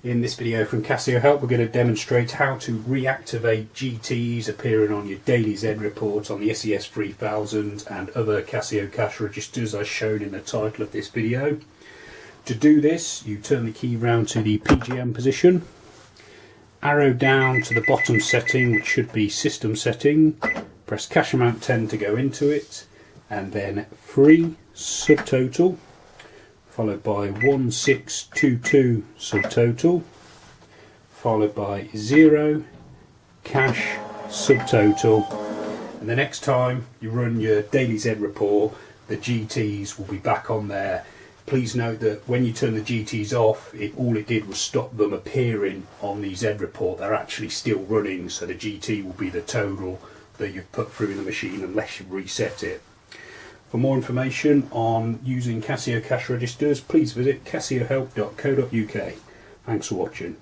In this video from Casio Help, we're going to demonstrate how to reactivate GTs appearing on your daily Z report on the SES3000 and other Casio cash registers as shown in the title of this video. To do this, you turn the key round to the PGM position, arrow down to the bottom setting, which should be system setting, press cash amount 10 to go into it, and then free subtotal, followed by 1622 subtotal, followed by 0 cash subtotal, and the next time you run your daily Z report, the GTs will be back on there. Please note that when you turn the GTs off, all it did was stop them appearing on the Z report. They're actually still running, so the GT will be the total that you've put through the machine unless you reset it. For more information on using Casio cash registers, please visit casiohelp.co.uk. Thanks for watching.